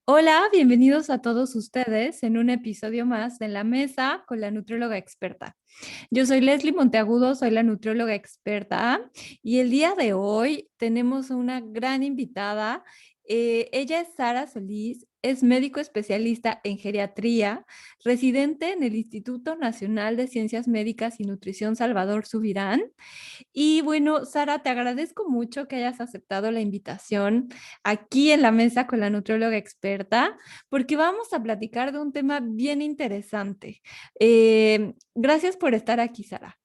Hola, bienvenidos a todos ustedes en un episodio más de La Mesa con la nutrióloga experta. Yo soy Leslie Monteagudo, soy la nutrióloga experta y el día de hoy tenemos una gran invitada. Ella es Sara Solís, es médico especialista en geriatría, residente en el Instituto Nacional de Ciencias Médicas y Nutrición Salvador Subirán. Y bueno, Sara, te agradezco mucho que hayas aceptado la invitación aquí en la mesa con la nutrióloga experta, porque vamos a platicar de un tema bien interesante. Gracias por estar aquí, Sara.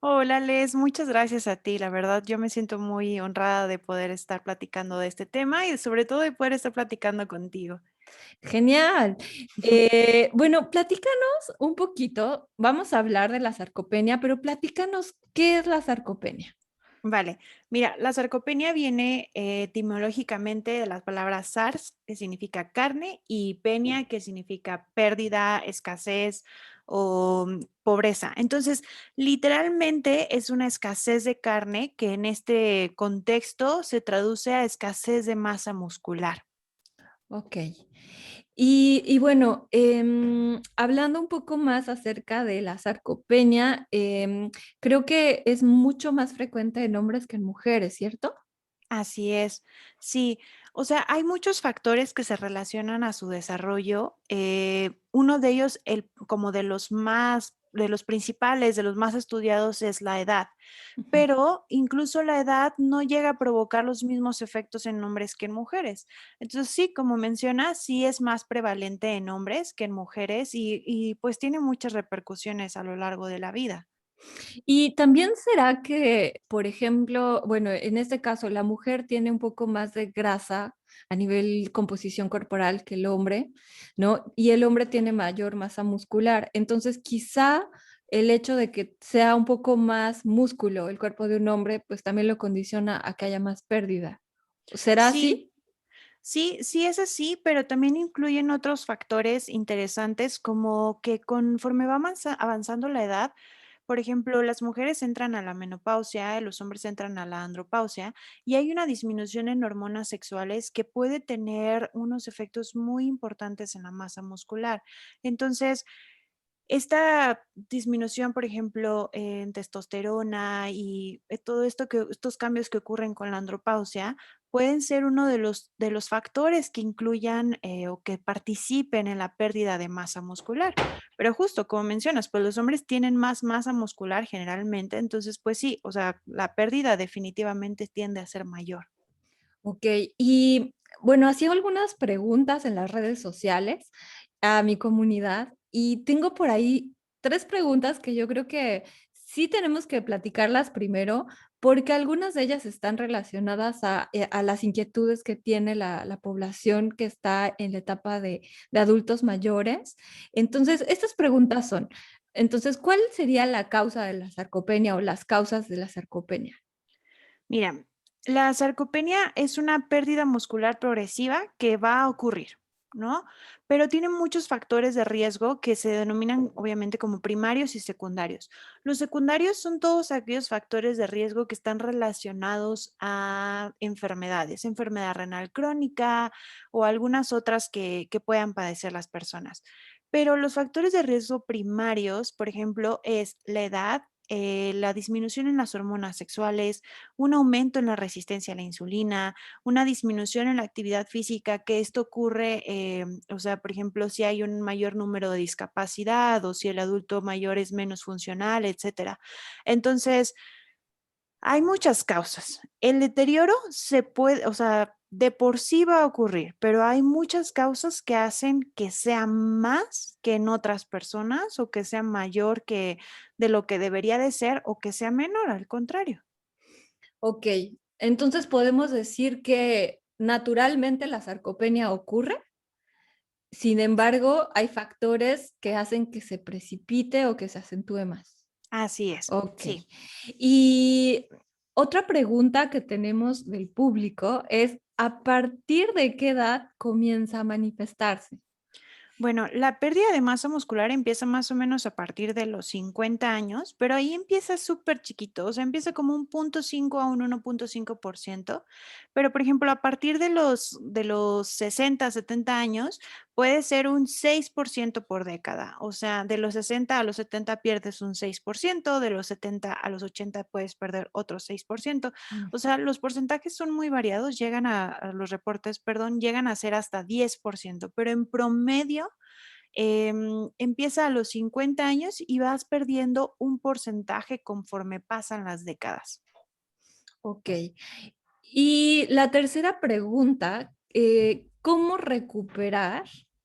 Hola Les, muchas gracias a ti. La verdad, yo me siento muy honrada de poder estar platicando de este tema y sobre todo de poder estar platicando contigo. Genial. Bueno, platícanos un poquito. Vamos a hablar de la sarcopenia, pero platícanos qué es la sarcopenia. Vale, mira, la sarcopenia viene etimológicamente de las palabras sars, que significa carne, y penia, que significa pérdida, escasez o pobreza. Entonces, literalmente es una escasez de carne que en este contexto se traduce a escasez de masa muscular. Ok. Y bueno, hablando un poco más acerca de la sarcopenia, creo que es mucho más frecuente en hombres que en mujeres, ¿cierto? Así es, sí. O sea, hay muchos factores que se relacionan a su desarrollo. Uno de ellos, como de los principales, de los más estudiados, es la edad. Ujú. Pero incluso la edad no llega a provocar los mismos efectos en hombres que en mujeres. Entonces, sí, como mencionas, sí es más prevalente en hombres que en mujeres y pues tiene muchas repercusiones a lo largo de la vida. Y también será que, por ejemplo, bueno, en este caso, la mujer tiene un poco más de grasa a nivel composición corporal que el hombre, ¿no? Y el hombre tiene mayor masa muscular. Entonces, quizá el hecho de que sea un poco más músculo el cuerpo de un hombre, pues también lo condiciona a que haya más pérdida. ¿Será Sí, así? sí, sí es así, pero también incluyen otros factores interesantes como que conforme va avanzando la edad, por ejemplo, las mujeres entran a la menopausia, los hombres entran a la andropausia y hay una disminución en hormonas sexuales que puede tener unos efectos muy importantes en la masa muscular. Entonces, esta disminución, por ejemplo, en testosterona y todo esto estos cambios que ocurren con la andropausia pueden ser uno de los factores que incluyan o que participen en la pérdida de masa muscular. Pero justo como mencionas, pues los hombres tienen más masa muscular generalmente, entonces pues sí, o sea, la pérdida definitivamente tiende a ser mayor. Ok, y bueno, hacía algunas preguntas en las redes sociales a mi comunidad y tengo por ahí tres preguntas que yo creo que sí tenemos que platicarlas primero porque algunas de ellas están relacionadas a las inquietudes que tiene la población que está en la etapa de adultos mayores. Entonces, estas preguntas son, entonces, ¿cuál sería la causa de la sarcopenia o las causas de la sarcopenia? Mira, la sarcopenia es una pérdida muscular progresiva que va a ocurrir, ¿no? Pero tiene muchos factores de riesgo que se denominan obviamente como primarios y secundarios. Los secundarios son todos aquellos factores de riesgo que están relacionados a enfermedades, enfermedad renal crónica o algunas otras que puedan padecer las personas. Pero los factores de riesgo primarios, por ejemplo, es la edad, la disminución en las hormonas sexuales, un aumento en la resistencia a la insulina, una disminución en la actividad física, que esto ocurre, o sea, por ejemplo, si hay un mayor número de discapacidad o si el adulto mayor es menos funcional, etcétera. Entonces, hay muchas causas. El deterioro se puede, o sea, de por sí va a ocurrir, pero hay muchas causas que hacen que sea más que en otras personas o que sea mayor que de lo que debería de ser o que sea menor, al contrario. Ok, entonces podemos decir que naturalmente la sarcopenia ocurre, sin embargo, hay factores que hacen que se precipite o que se acentúe más. Así es, Ok. sí. Y otra pregunta que tenemos del público es, ¿a partir de qué edad comienza a manifestarse? Bueno, la pérdida de masa muscular empieza más o menos a partir de los 50 años, pero ahí empieza súper chiquito, o sea, empieza como un 0,5 a un 1,5%, pero por ejemplo, a partir de los 60, 70 años, puede ser un 6% por década, o sea, de los 60 a los 70 pierdes un 6%, de los 70 a los 80 puedes perder otro 6%, o sea, los porcentajes son muy variados, a los reportes, perdón, llegan a ser hasta 10%, pero en promedio empieza a los 50 años y vas perdiendo un porcentaje conforme pasan las décadas. Ok. Y la tercera pregunta, ¿cómo recuperar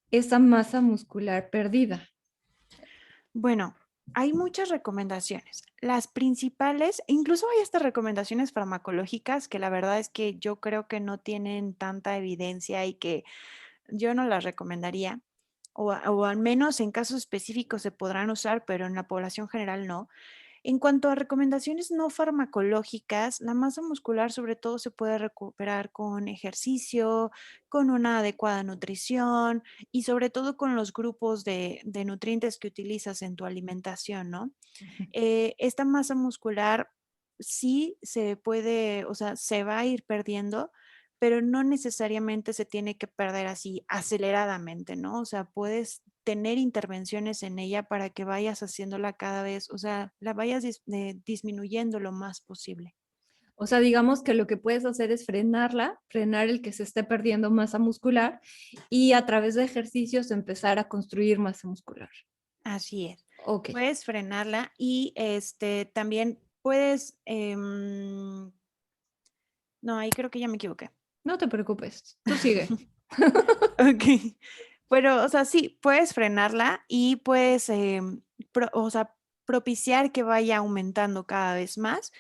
esa masa muscular perdida? Bueno, hay muchas recomendaciones. Las principales, incluso hay estas recomendaciones farmacológicas que la verdad es que yo creo que no tienen tanta evidencia y que yo no las recomendaría, o al menos en casos específicos se podrán usar, pero en la población general no. En cuanto a recomendaciones no farmacológicas, la masa muscular sobre todo se puede recuperar con ejercicio, con una adecuada nutrición y sobre todo con los grupos de nutrientes que utilizas en tu alimentación, ¿no? Ujú. Esta masa muscular sí se puede, o sea, se va a ir perdiendo, pero no necesariamente se tiene que perder así aceleradamente, ¿no? O sea, puedes tener intervenciones en ella para que vayas haciéndola cada vez, o sea, la vayas disminuyendo lo más posible. O sea, digamos que lo que puedes hacer es frenarla, frenar el que se esté perdiendo masa muscular y a través de ejercicios empezar a construir masa muscular. Así es. Ok, Puedes frenarla y también puedes, no, ahí creo que ya me equivoqué. no te preocupes, tú sigue. Okey. Pero, o sea, sí, puedes frenarla y puedes, o sea, propiciar que vaya aumentando cada vez más,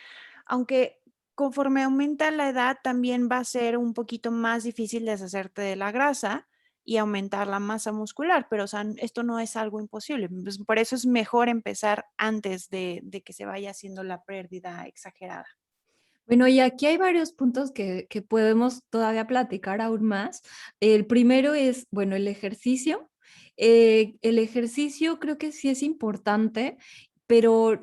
aunque conforme aumenta la edad, también va a ser un poquito más difícil deshacerte de la grasa y aumentar la masa muscular, pero, o sea, esto no es algo imposible, pues, por eso es mejor empezar antes de que se vaya haciendo la pérdida exagerada. Bueno, y aquí hay varios puntos que podemos todavía platicar aún más. El primero es, bueno, el ejercicio. El ejercicio creo que sí es importante, pero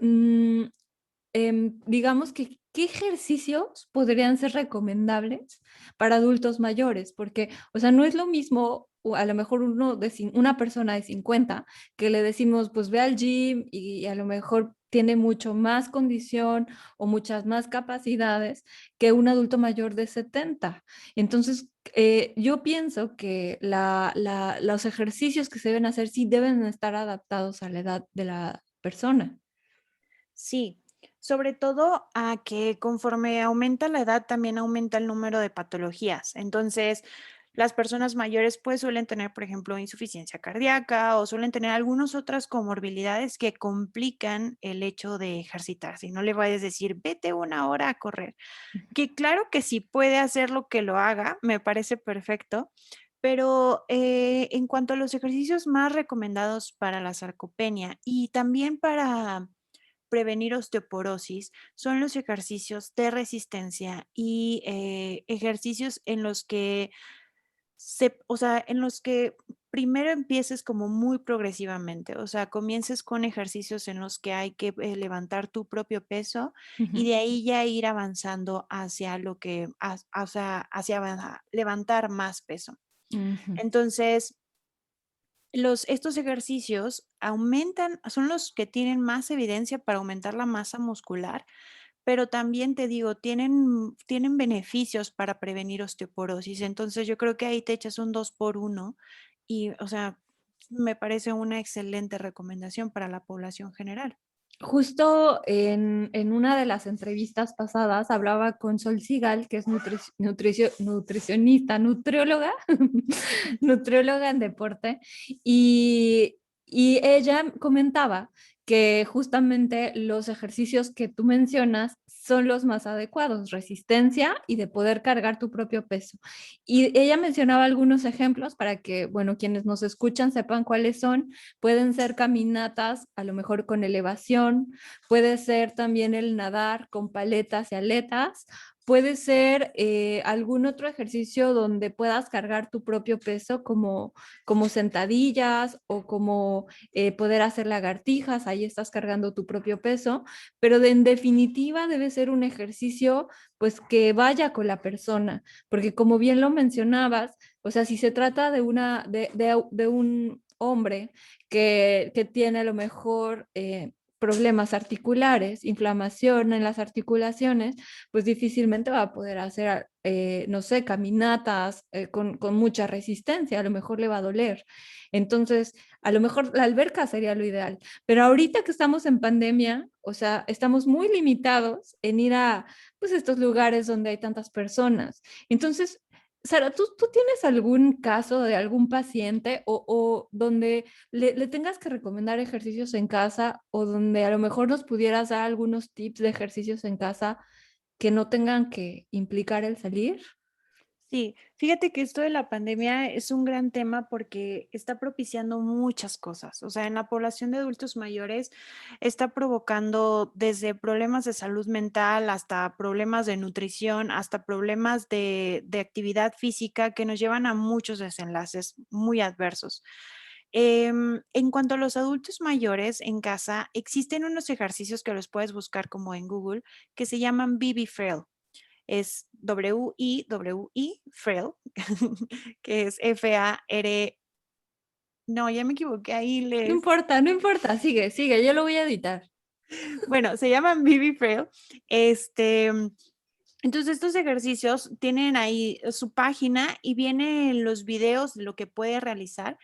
digamos que, ¿qué ejercicios podrían ser recomendables para adultos mayores? Porque, o sea, no es lo mismo, o a lo mejor una persona de 50 que le decimos, pues ve al gym y a lo mejor tiene mucho más condición o muchas más capacidades que un adulto mayor de 70. Entonces, yo pienso que los ejercicios que se deben hacer sí deben estar adaptados a la edad de la persona. Sí, sobre todo a que conforme aumenta la edad, también aumenta el número de patologías. Entonces, las personas mayores pues suelen tener, por ejemplo, insuficiencia cardíaca o suelen tener algunas otras comorbilidades que complican el hecho de ejercitarse. Y no le vayas a decir, vete una hora a correr. Que claro que si puede hacer lo que lo haga, me parece perfecto. Pero en cuanto a los ejercicios más recomendados para la sarcopenia y también para prevenir osteoporosis son los ejercicios de resistencia y ejercicios en los que o sea, en los que primero empieces como muy progresivamente, o sea, comiences con ejercicios en los que hay que levantar tu propio peso y Ujú, de ahí ya ir avanzando hacia lo que, o sea, hacia levantar más peso. ujú. Entonces, estos ejercicios son los que tienen más evidencia para aumentar la masa muscular, pero también te digo, tienen beneficios para prevenir osteoporosis. Entonces, yo creo que ahí te echas un 2 por uno y, o sea, me parece una excelente recomendación para la población general. Justo en una de las entrevistas pasadas hablaba con Sol Sigal, que es nutricionista, nutrióloga, nutrióloga en deporte, y ella comentaba que justamente los ejercicios que tú mencionas son los más adecuados, resistencia y de poder cargar tu propio peso. Y ella mencionaba algunos ejemplos para que, bueno, quienes nos escuchan sepan cuáles son. Pueden ser caminatas, a lo mejor con elevación, puede ser también el nadar con paletas y aletas, puede ser algún otro ejercicio donde puedas cargar tu propio peso, como sentadillas o como poder hacer lagartijas, ahí estás cargando tu propio peso, pero en definitiva debe ser un ejercicio pues que vaya con la persona, porque como bien lo mencionabas, o sea, si se trata de un hombre que tiene a lo mejor problemas articulares, inflamación en las articulaciones, pues difícilmente va a poder hacer, no sé, caminatas con mucha resistencia, a lo mejor le va a doler. Entonces, a lo mejor la alberca sería lo ideal, pero ahorita que estamos en pandemia, o sea, estamos muy limitados en ir a, pues, estos lugares donde hay tantas personas. Entonces, Sara, ¿tú tienes algún caso de algún paciente o donde le tengas que recomendar ejercicios en casa o donde a lo mejor nos pudieras dar algunos tips de ejercicios en casa que no tengan que implicar el salir? Sí, fíjate que esto de la pandemia es un gran tema porque está propiciando muchas cosas. O sea, en la población de adultos mayores está provocando desde problemas de salud mental hasta problemas de nutrición, hasta problemas de actividad física que nos llevan a muchos desenlaces muy adversos. En cuanto a los adultos mayores en casa, existen unos ejercicios que los puedes buscar como en Google que se llaman BB Frail. Es W-I-W-I, Frail, que es F-A-R. No, ya me equivoqué ahí, No les. importa, no importa, sigue, sigue, yo lo voy a editar. Bueno, se llaman BB Frail. Este, entonces, estos ejercicios tienen ahí su página y vienen los videos de lo que puede realizar.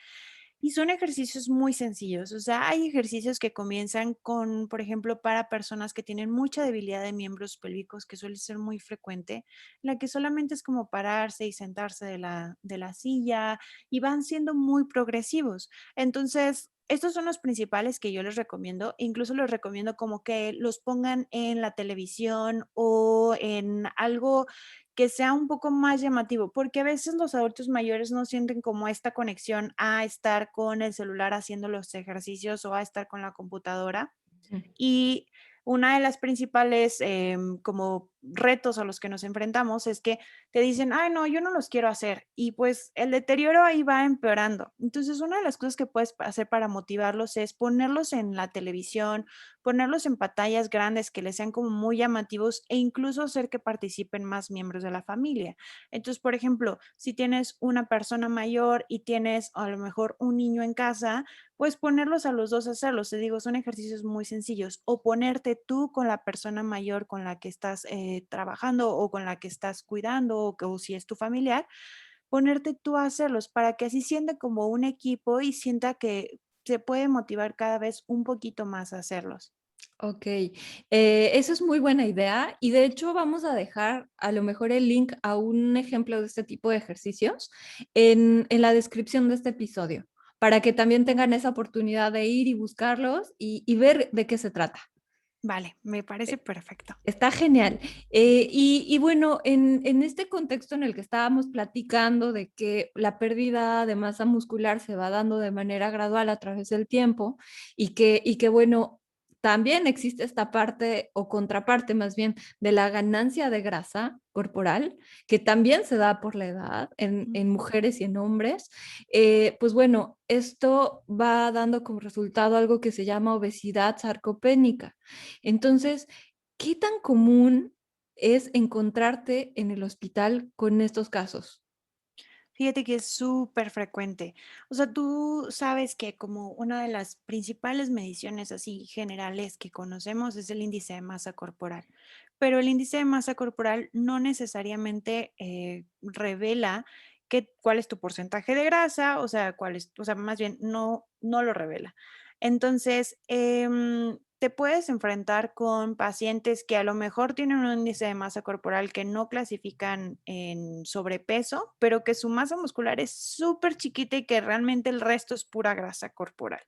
Y son ejercicios muy sencillos, o sea, hay ejercicios que comienzan con, por ejemplo, para personas que tienen mucha debilidad de miembros pélvicos, que suele ser muy frecuente, en la que solamente es como pararse y sentarse de la silla y van siendo muy progresivos. Entonces, estos son los principales que yo les recomiendo. Incluso les recomiendo como que los pongan en la televisión o en algo que sea un poco más llamativo, porque a veces los adultos mayores no sienten como esta conexión a estar con el celular haciendo los ejercicios o a estar con la computadora. Ujú. Y una de las principales como retos a los que nos enfrentamos es que te dicen, ay, no, yo no los quiero hacer. Y pues el deterioro ahí va empeorando. Entonces, una de las cosas que puedes hacer para motivarlos es ponerlos en la televisión, ponerlos en pantallas grandes que les sean como muy llamativos e incluso hacer que participen más miembros de la familia. Entonces, por ejemplo, si tienes una persona mayor y tienes a lo mejor un niño en casa, pues ponerlos a los dos a hacerlos. Te digo, son ejercicios muy sencillos. O ponerte tú con la persona mayor con la que estás trabajando o con la que estás cuidando o si es tu familiar, ponerte tú a hacerlos para que así sienta como un equipo y sienta que se puede motivar cada vez un poquito más a hacerlos. Ok, eso es muy buena idea y de hecho vamos a dejar a lo mejor el link a un ejemplo de este tipo de ejercicios en la descripción de este episodio, para que también tengan esa oportunidad de ir y buscarlos y ver de qué se trata. Vale, me parece perfecto. Está genial. Y bueno, en este contexto en el que estábamos platicando de que la pérdida de masa muscular se va dando de manera gradual a través del tiempo y que bueno, también existe esta parte o contraparte más bien de la ganancia de grasa corporal, que también se da por la edad en mujeres y en hombres. Pues bueno, esto va dando como resultado algo que se llama obesidad sarcopénica. Entonces, ¿qué tan común es encontrarte en el hospital con estos casos? Fíjate que es súper frecuente. O sea, tú sabes que como una de las principales mediciones así generales que conocemos es el índice de masa corporal, pero el índice de masa corporal no necesariamente revela cuál es tu porcentaje de grasa, o sea, o sea, más bien no lo revela. Entonces, te puedes enfrentar con pacientes que a lo mejor tienen un índice de masa corporal que no clasifican en sobrepeso, pero que su masa muscular es súper chiquita y que realmente el resto es pura grasa corporal.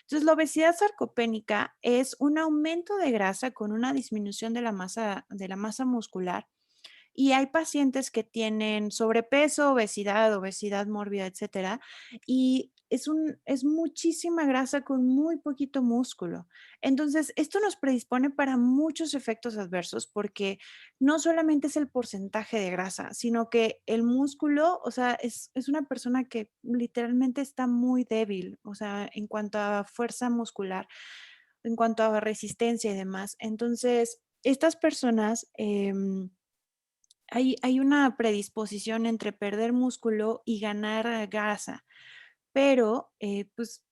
Entonces, la obesidad sarcopénica es un aumento de grasa con una disminución de la masa muscular y hay pacientes que tienen sobrepeso, obesidad mórbida, etcétera, y es muchísima grasa con muy poquito músculo. Entonces, esto nos predispone para muchos efectos adversos porque no solamente es el porcentaje de grasa, sino que el músculo, o sea, es una persona que literalmente está muy débil, o sea, en cuanto a fuerza muscular, en cuanto a resistencia y demás. Entonces, estas personas, hay una predisposición entre perder músculo y ganar grasa, pero, pues,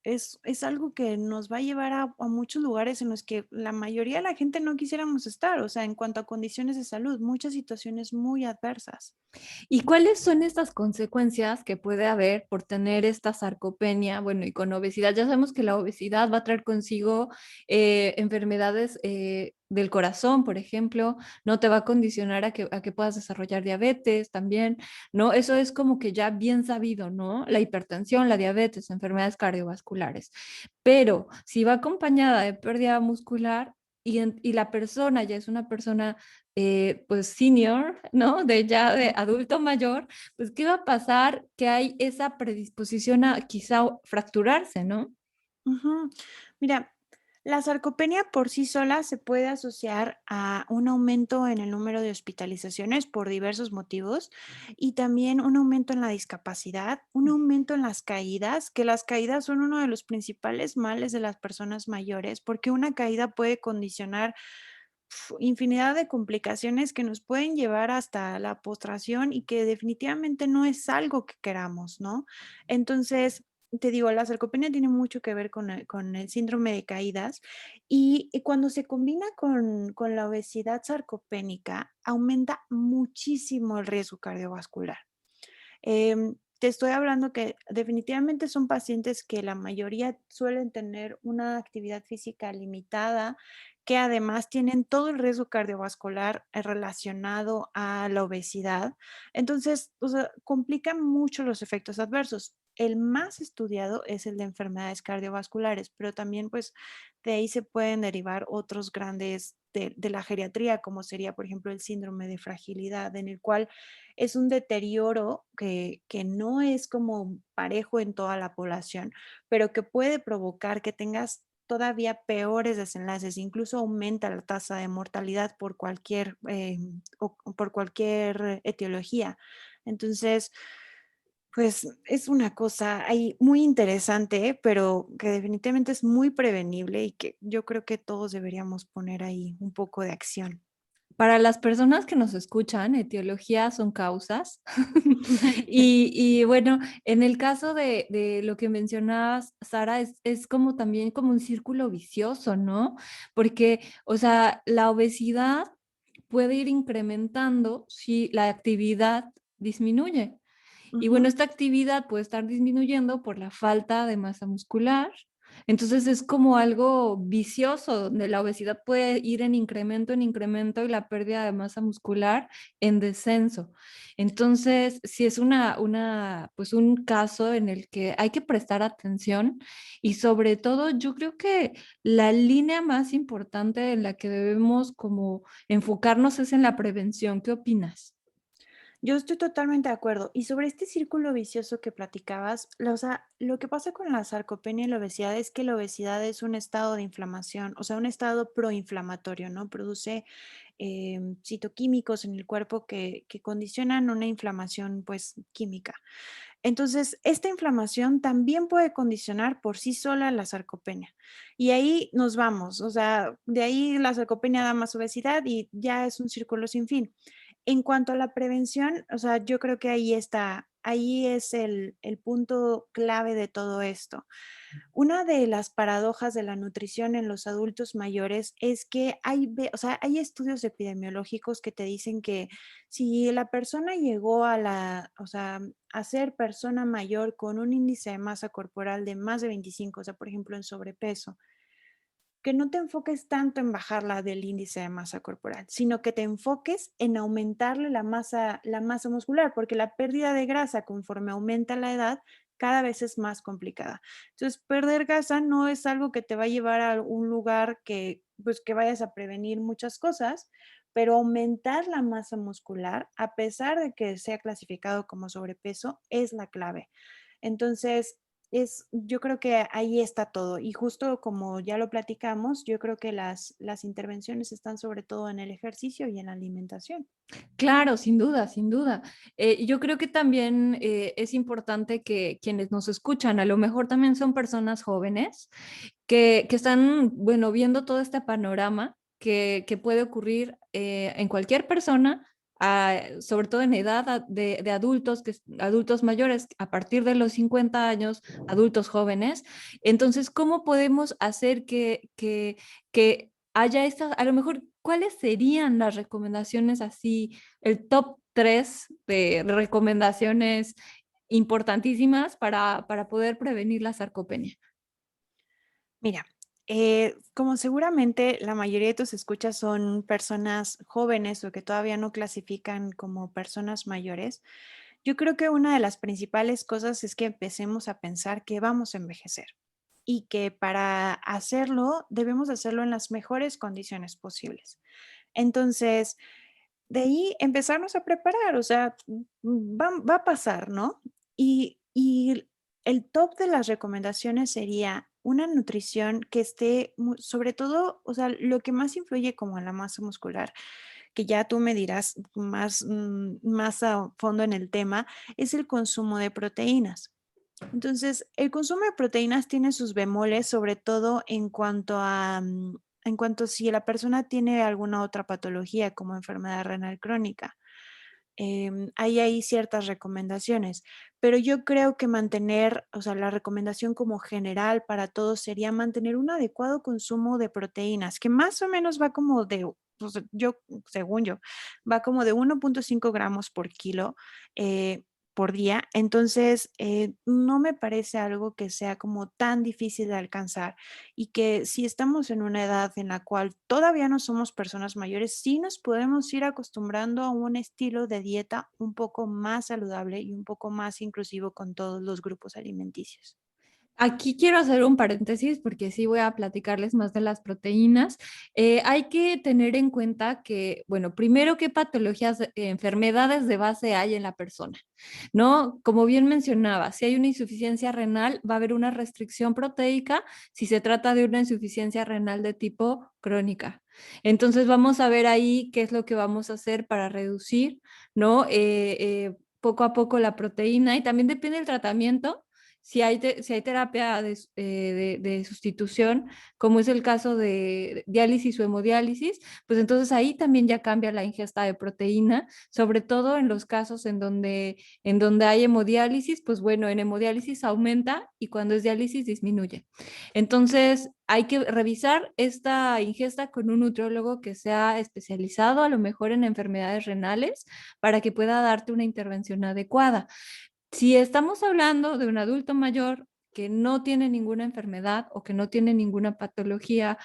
es algo que nos va a llevar a muchos lugares en los que la mayoría de la gente no quisiéramos estar, o sea, en cuanto a condiciones de salud, muchas situaciones muy adversas. ¿Y cuáles son estas consecuencias que puede haber por tener esta sarcopenia? Bueno, y con obesidad, ya sabemos que la obesidad va a traer consigo enfermedades del corazón, por ejemplo, no te va a condicionar a que puedas desarrollar diabetes también, ¿no? Eso es como que ya bien sabido, ¿no? La hipertensión, la diabetes, enfermedades cardiovasculares. Pero si va acompañada de pérdida muscular y la persona ya es una persona pues senior, ¿no? De ya de adulto mayor, pues ¿qué va a pasar? Que hay esa predisposición a quizá fracturarse, ¿no? Ujú. Mira, la sarcopenia por sí sola se puede asociar a un aumento en el número de hospitalizaciones por diversos motivos y también un aumento en la discapacidad, un aumento en las caídas, que las caídas son uno de los principales males de las personas mayores, porque una caída puede condicionar infinidad de complicaciones que nos pueden llevar hasta la postración y que definitivamente no es algo que queramos, ¿no? Entonces, te digo, la sarcopenia tiene mucho que ver con el síndrome de caídas y cuando se combina con la obesidad sarcopénica, aumenta muchísimo el riesgo cardiovascular. Te estoy hablando que definitivamente son pacientes que la mayoría suelen tener una actividad física limitada, que además tienen todo el riesgo cardiovascular relacionado a la obesidad. Entonces, o sea, complican mucho los efectos adversos. El más estudiado es el de enfermedades cardiovasculares, pero también pues de ahí se pueden derivar otros grandes de la geriatría, como sería, por ejemplo, el síndrome de fragilidad, en el cual es un deterioro que no es como parejo en toda la población, pero que puede provocar que tengas todavía peores desenlaces, incluso aumenta la tasa de mortalidad por cualquier, o por cualquier etiología. Entonces, pues es una cosa ahí muy interesante, pero que definitivamente es muy prevenible y que yo creo que todos deberíamos poner ahí un poco de acción. Para las personas que nos escuchan, etiología son causas. Y bueno, en el caso de lo que mencionabas, Sara, es como también como un círculo vicioso, ¿no? Porque, o sea, la obesidad puede ir incrementando si la actividad disminuye. Y bueno, Ujú. esta actividad puede estar disminuyendo por la falta de masa muscular. Entonces es como algo vicioso, donde la obesidad puede ir en incremento y la pérdida de masa muscular en descenso. Entonces, sí es pues un caso en el que hay que prestar atención y sobre todo yo creo que la línea más importante en la que debemos como enfocarnos es en la prevención. ¿Qué opinas? Yo estoy totalmente de acuerdo. Y sobre este círculo vicioso que platicabas, o sea, lo que pasa con la sarcopenia y la obesidad es que la obesidad es un estado de inflamación, o sea, un estado proinflamatorio, ¿no? Produce citoquímicos en el cuerpo que condicionan una inflamación, pues, química. Entonces, esta inflamación también puede condicionar por sí sola la sarcopenia. Y ahí nos vamos, o sea, de ahí la sarcopenia da más obesidad y ya es un círculo sin fin. En cuanto a la prevención, o sea, yo creo que ahí está, ahí es el punto clave de todo esto. Una de las paradojas de la nutrición en los adultos mayores es que o sea, hay estudios epidemiológicos que te dicen que si la persona llegó o sea, a ser persona mayor con un índice de masa corporal de más de 25, o sea, por ejemplo, en sobrepeso, que no te enfoques tanto en bajarla del índice de masa corporal, sino que te enfoques en aumentarle la masa muscular, porque la pérdida de grasa conforme aumenta la edad cada vez es más complicada. Entonces, perder grasa no es algo que te va a llevar a un lugar que, pues, que vayas a prevenir muchas cosas, pero aumentar la masa muscular, a pesar de que sea clasificado como sobrepeso, es la clave. Entonces, yo creo que ahí está todo. Y justo como ya lo platicamos, yo creo que las intervenciones están sobre todo en el ejercicio y en la alimentación. Claro, sin duda, sin duda. Yo creo que también es importante que quienes nos escuchan, a lo mejor también son personas jóvenes que están, bueno, viendo todo este panorama que puede ocurrir en cualquier persona, sobre todo en edad de adultos, adultos mayores, a partir de los 50 años, adultos jóvenes. Entonces, ¿cómo podemos hacer que haya estas, a lo mejor, cuáles serían las recomendaciones así, el top 3 de recomendaciones importantísimas para poder prevenir la sarcopenia? Mira, como seguramente la mayoría de tus escuchas son personas jóvenes o que todavía no clasifican como personas mayores, yo creo que una de las principales cosas es que empecemos a pensar que vamos a envejecer y que para hacerlo debemos hacerlo en las mejores condiciones posibles. Entonces, de ahí empezarnos a preparar, o sea, va a pasar, ¿no? Y el top de las recomendaciones sería una nutrición que esté, sobre todo, o sea, lo que más influye como en la masa muscular, que ya tú me dirás más, más a fondo en el tema, es el consumo de proteínas. Entonces, el consumo de proteínas tiene sus bemoles, sobre todo en cuanto si la persona tiene alguna otra patología como enfermedad renal crónica. Ahí hay ciertas recomendaciones, pero yo creo que mantener, o sea, la recomendación como general para todos sería mantener un adecuado consumo de proteínas, que más o menos va como de, pues, yo, según yo, va como de 1.5 gramos por kilo. Por día. Entonces, no me parece algo que sea como tan difícil de alcanzar y que si estamos en una edad en la cual todavía no somos personas mayores, sí nos podemos ir acostumbrando a un estilo de dieta un poco más saludable y un poco más inclusivo con todos los grupos alimenticios. Aquí quiero hacer un paréntesis porque sí voy a platicarles más de las proteínas. Hay que tener en cuenta que, bueno, primero, qué patologías, enfermedades de base hay en la persona, ¿no? Como bien mencionaba, si hay una insuficiencia renal, va a haber una restricción proteica si se trata de una insuficiencia renal de tipo crónica. Entonces vamos a ver ahí qué es lo que vamos a hacer para reducir, ¿no? Poco a poco la proteína y también depende del tratamiento si hay terapia de sustitución, como es el caso de diálisis o hemodiálisis, pues entonces ahí también ya cambia la ingesta de proteína, sobre todo en los casos en donde hay hemodiálisis, pues bueno, en hemodiálisis aumenta y cuando es diálisis disminuye. Entonces, hay que revisar esta ingesta con un nutriólogo que sea especializado, a lo mejor en enfermedades renales, para que pueda darte una intervención adecuada. Si estamos hablando de un adulto mayor que no tiene ninguna enfermedad o que no tiene ninguna patología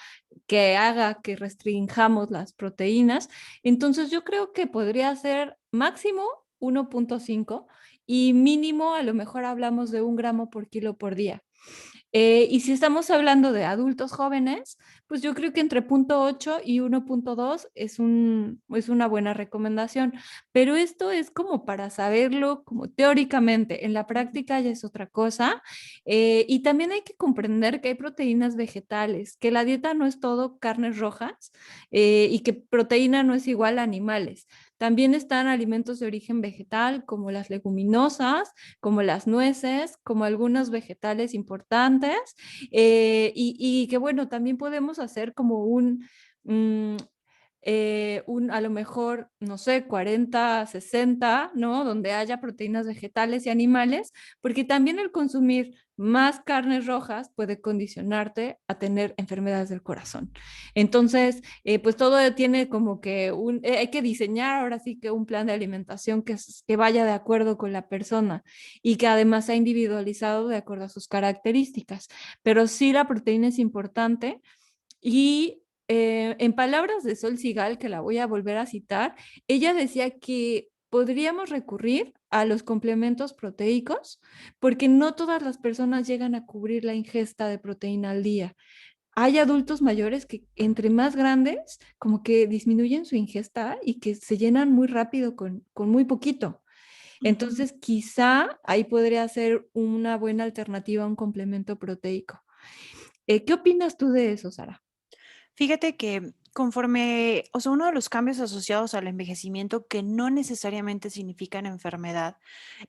que haga que restringamos las proteínas, entonces yo creo que podría ser máximo 1.5 y mínimo a lo mejor hablamos de 1 gramo por kilo por día. Y si estamos hablando de adultos jóvenes, pues yo creo que entre 0.8 y 1.2 es una buena recomendación, pero esto es como para saberlo como teóricamente, en la práctica ya es otra cosa. Y también hay que comprender que hay proteínas vegetales, que la dieta no es todo carnes rojas, y que proteína no es igual a animales. También están alimentos de origen vegetal como las leguminosas, como las nueces, como algunos vegetales importantes, y que bueno, también podemos hacer como mm, a lo mejor, no sé, 40, 60, ¿no? Donde haya proteínas vegetales y animales, porque también el consumir más carnes rojas puede condicionarte a tener enfermedades del corazón. Entonces, pues todo tiene como que hay que diseñar ahora sí que un plan de alimentación que vaya de acuerdo con la persona y que además sea individualizado de acuerdo a sus características. Pero sí la proteína es importante y en palabras de Sol Sigal, que la voy a volver a citar, ella decía que podríamos recurrir a los complementos proteicos porque no todas las personas llegan a cubrir la ingesta de proteína al día. Hay adultos mayores que entre más grandes, como que disminuyen su ingesta y que se llenan muy rápido con muy poquito. Ujú. Entonces, quizá ahí podría ser una buena alternativa a un complemento proteico. ¿Qué opinas tú de eso, Sara? Fíjate que conforme, o sea, uno de los cambios asociados al envejecimiento que no necesariamente significan enfermedad,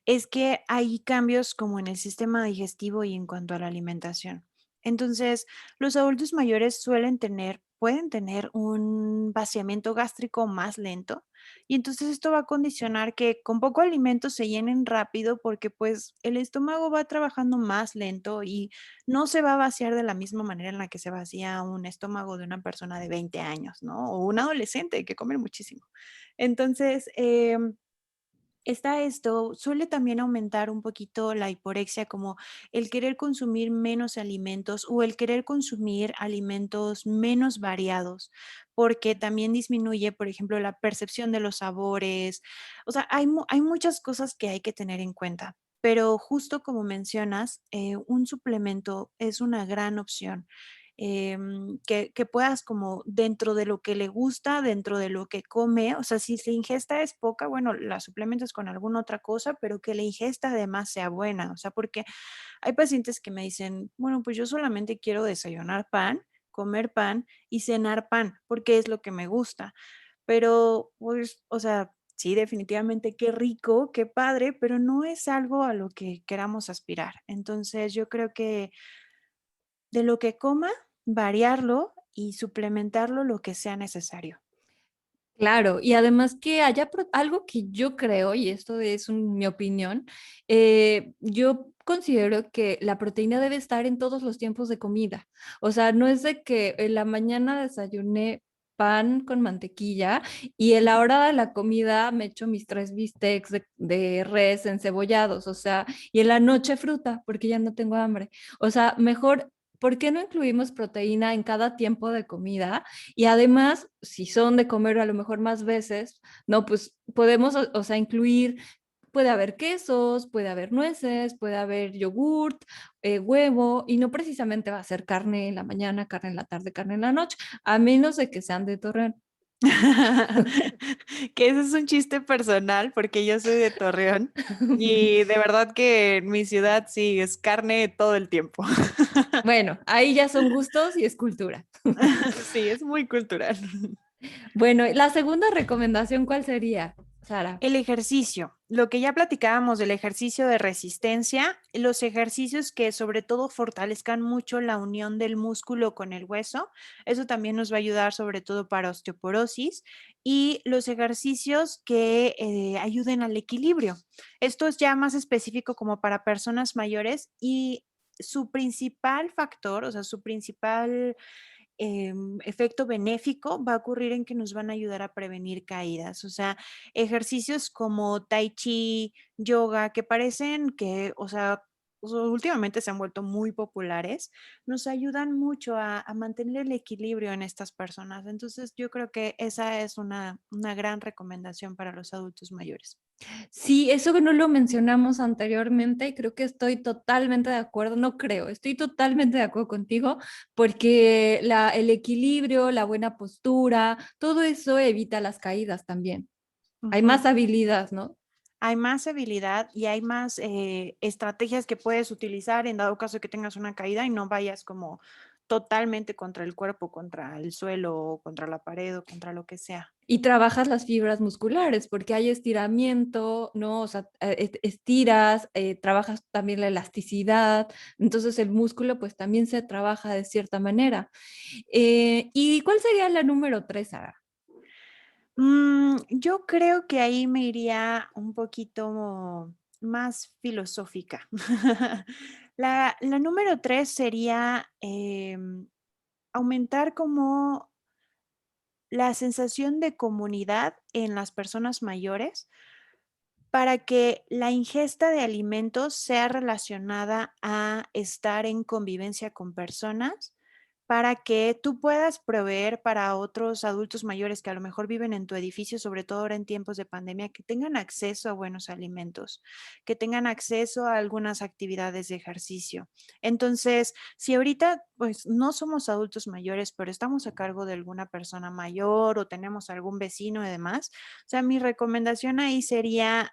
es que hay cambios como en el sistema digestivo y en cuanto a la alimentación. Entonces, los adultos mayores pueden tener un vaciamiento gástrico más lento y entonces esto va a condicionar que con poco alimento se llenen rápido porque pues el estómago va trabajando más lento y no se va a vaciar de la misma manera en la que se vacía un estómago de una persona de 20 años, ¿no? O un adolescente que come muchísimo. Entonces, está esto, suele también aumentar un poquito la hiporexia, como el querer consumir menos alimentos o el querer consumir alimentos menos variados, porque también disminuye, por ejemplo, la percepción de los sabores. O sea, hay muchas cosas que hay que tener en cuenta, pero justo como mencionas, un suplemento es una gran opción. Que puedas como dentro de lo que le gusta, dentro de lo que come, o sea, si la ingesta es poca, bueno, la suplementas con alguna otra cosa, pero que la ingesta además sea buena, o sea, porque hay pacientes que me dicen, bueno, pues yo solamente quiero desayunar pan, comer pan y cenar pan, porque es lo que me gusta, pero pues, o sea, sí, definitivamente qué rico, qué padre, pero no es algo a lo que queramos aspirar. Entonces, yo creo que de lo que coma, variarlo y suplementarlo lo que sea necesario. Claro, y además que haya algo que yo creo, y esto es mi opinión, yo considero que la proteína debe estar en todos los tiempos de comida. O sea, no es de que en la mañana desayuné pan con mantequilla y en la Ujú. hora de la comida me echo mis 3 bistecs de res encebollados, o sea, y en la noche fruta, porque ya no tengo hambre. O sea, mejor, ¿por qué no incluimos proteína en cada tiempo de comida? Y además, si son de comer a lo mejor más veces, no, pues podemos, o sea, incluir, puede haber quesos, puede haber nueces, puede haber yogurt, huevo, y no precisamente va a ser carne en la mañana, carne en la tarde, carne en la noche, a menos de que sean de Torreón. Que ese es un chiste personal porque yo soy de Torreón y de verdad que en mi ciudad sí es carne todo el tiempo. Bueno, ahí ya son gustos y escultura. Sí, es muy cultural. Bueno, la segunda recomendación, ¿cuál sería, Sara? El ejercicio, lo que ya platicábamos del ejercicio de resistencia, los ejercicios que sobre todo fortalezcan mucho la unión del músculo con el hueso, eso también nos va a ayudar sobre todo para osteoporosis y los ejercicios que ayuden al equilibrio. Esto es ya más específico como para personas mayores y su principal factor, o sea, su principal efecto benéfico va a ocurrir en que nos van a ayudar a prevenir caídas. O sea, ejercicios como tai chi, yoga, que parecen que, últimamente se han vuelto muy populares, nos ayudan mucho a mantener el equilibrio en estas personas. Entonces, yo creo que esa es una gran recomendación para los adultos mayores. Sí, eso que no lo mencionamos anteriormente y creo que estoy totalmente de acuerdo, no creo, estoy totalmente de acuerdo contigo porque el equilibrio, la buena postura, todo eso evita las caídas también. Hay Ujú. más habilidad, ¿no? Hay más habilidad y hay más estrategias que puedes utilizar en dado caso que tengas una caída y no vayas como totalmente contra el cuerpo, contra el suelo, o contra la pared o contra lo que sea. Y trabajas las fibras musculares porque hay estiramiento, ¿no? O sea, estiras, trabajas también la elasticidad, entonces el músculo pues también se trabaja de cierta manera. ¿Y cuál sería la número 3, Sara? Yo creo que ahí me iría un poquito más filosófica. La número 3 sería aumentar como la sensación de comunidad en las personas mayores para que la ingesta de alimentos sea relacionada a estar en convivencia con personas, para que tú puedas proveer para otros adultos mayores que a lo mejor viven en tu edificio, sobre todo ahora en tiempos de pandemia, que tengan acceso a buenos alimentos, que tengan acceso a algunas actividades de ejercicio. Entonces, si ahorita pues no somos adultos mayores, pero estamos a cargo de alguna persona mayor o tenemos algún vecino y demás, o sea, mi recomendación ahí sería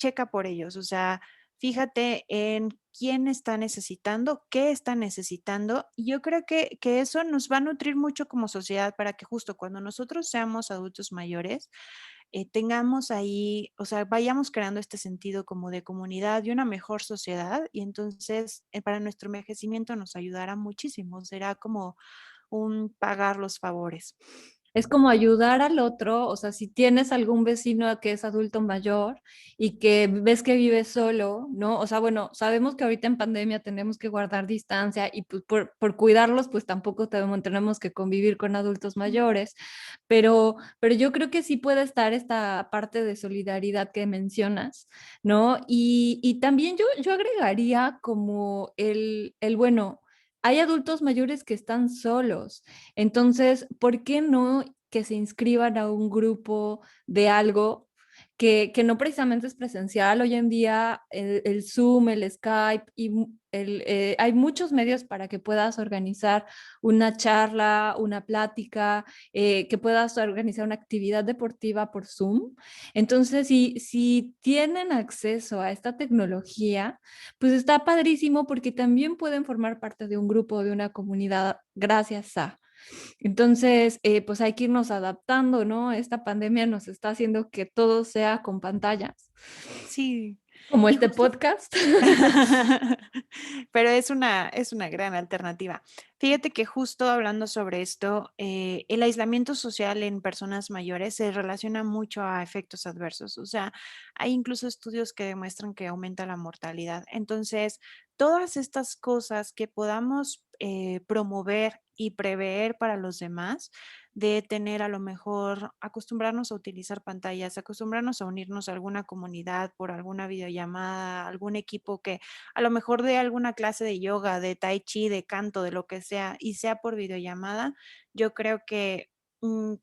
checa por ellos, o sea, fíjate en quién está necesitando, qué está necesitando. Y yo creo que eso nos va a nutrir mucho como sociedad para que justo cuando nosotros seamos adultos mayores, tengamos ahí, o sea, vayamos creando este sentido como de comunidad y una mejor sociedad. Y entonces para nuestro envejecimiento nos ayudará muchísimo. Será como un pagar los favores. Es como ayudar al otro, o sea, si tienes algún vecino que es adulto mayor y que ves que vive solo, ¿no? O sea, bueno, sabemos que ahorita en pandemia tenemos que guardar distancia y pues por cuidarlos, pues tampoco tenemos que convivir con adultos mayores, pero yo creo que sí puede estar esta parte de solidaridad que mencionas, ¿no? Y también yo agregaría como bueno, hay adultos mayores que están solos. Entonces, ¿por qué no que se inscriban a un grupo de algo que no precisamente es presencial? Hoy en día el Zoom, el Skype hay muchos medios para que puedas organizar una charla, una plática, que puedas organizar una actividad deportiva por Zoom. Entonces, si tienen acceso a esta tecnología, pues está padrísimo porque también pueden formar parte de un grupo, de una comunidad gracias a. Entonces, pues hay que irnos adaptando, ¿no? Esta pandemia nos está haciendo que todo sea con pantallas, Sí, como y este justo podcast. pero es una gran alternativa. Fíjate que justo hablando sobre esto, el aislamiento social en personas mayores se relaciona mucho a efectos adversos. O sea, hay incluso estudios que demuestran que aumenta la mortalidad. Entonces, todas estas cosas que podamos promover y prever para los demás, de tener a lo mejor, acostumbrarnos a utilizar pantallas, acostumbrarnos a unirnos a alguna comunidad por alguna videollamada, algún equipo que a lo mejor de alguna clase de yoga, de tai chi, de canto, de lo que sea, y sea por videollamada, yo creo que mm,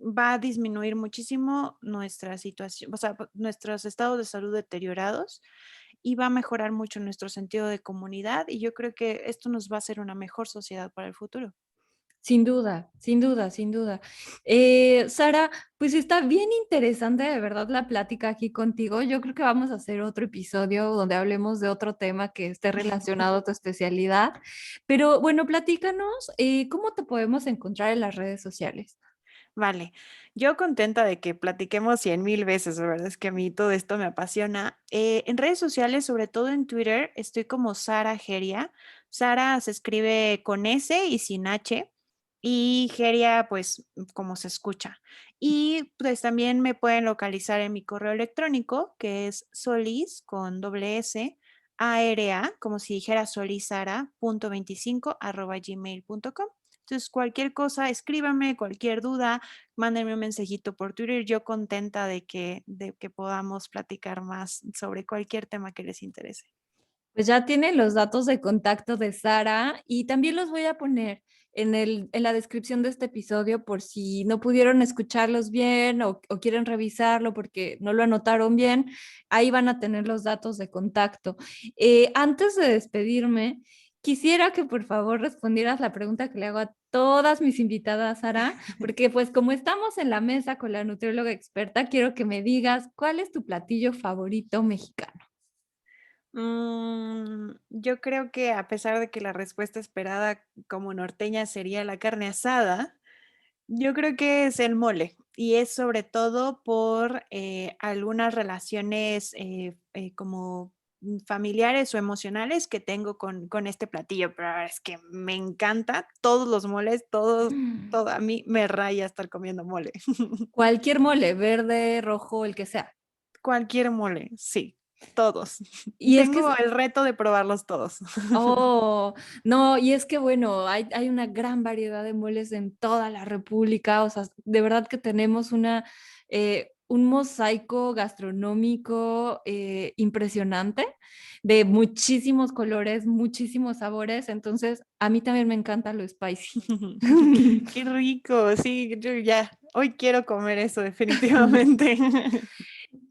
va a disminuir muchísimo nuestra situación, o sea, nuestros estados de salud deteriorados y va a mejorar mucho nuestro sentido de comunidad y yo creo que esto nos va a hacer una mejor sociedad para el futuro. Sin duda, sin duda, sin duda. Sara, pues está bien interesante de verdad la plática aquí contigo. Yo creo que vamos a hacer otro episodio donde hablemos de otro tema que esté relacionado a tu especialidad. Pero bueno, platícanos, ¿cómo te podemos encontrar en las redes sociales? Vale, yo contenta de que platiquemos 100,000 veces, la verdad es que a mí todo esto me apasiona. En redes sociales, sobre todo en Twitter, estoy como Sara Geria. Sara se escribe con S y sin H y Geria pues como se escucha. Y pues también me pueden localizar en mi correo electrónico que es solis con doble S, ARA, como si dijera solisara, punto 25 arroba gmail.com. Entonces, cualquier cosa, escríbame, cualquier duda, mándenme un mensajito por Twitter. Yo contenta de que podamos platicar más sobre cualquier tema que les interese. Pues ya tienen los datos de contacto de Sara y también los voy a poner en la descripción de este episodio por si no pudieron escucharlos bien o quieren revisarlo porque no lo anotaron bien. Ahí van a tener los datos de contacto. Antes de despedirme, quisiera que por favor respondieras la pregunta que le hago a todas mis invitadas, Sara, porque pues como estamos en la mesa con la nutrióloga experta, quiero que me digas cuál es tu platillo favorito mexicano. Yo creo que a pesar de que la respuesta esperada como norteña sería la carne asada, yo creo que es el mole y es sobre todo por algunas relaciones como familiares o emocionales que tengo con este platillo, pero la verdad es que me encanta todos los moles, todo a mí me raya estar comiendo mole. Cualquier mole, verde, rojo, el que sea. Cualquier mole, sí, todos. Y es que, Tengo el reto de probarlos todos. oh, no, y es que bueno, hay una gran variedad de moles en toda la República, o sea, de verdad que tenemos un mosaico gastronómico impresionante de muchísimos colores, muchísimos sabores, entonces a mí también me encanta lo spicy. Qué rico, sí, yo ya, hoy quiero comer eso definitivamente.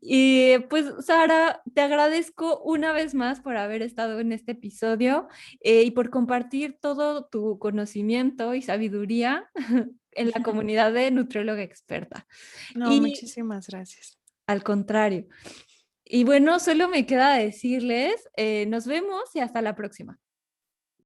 Y pues, Sara, te agradezco una vez más por haber estado en este episodio y por compartir todo tu conocimiento y sabiduría en la comunidad de nutrióloga experta. No, Y muchísimas gracias. al contrario. Y bueno, solo me queda decirles, nos vemos y hasta la próxima.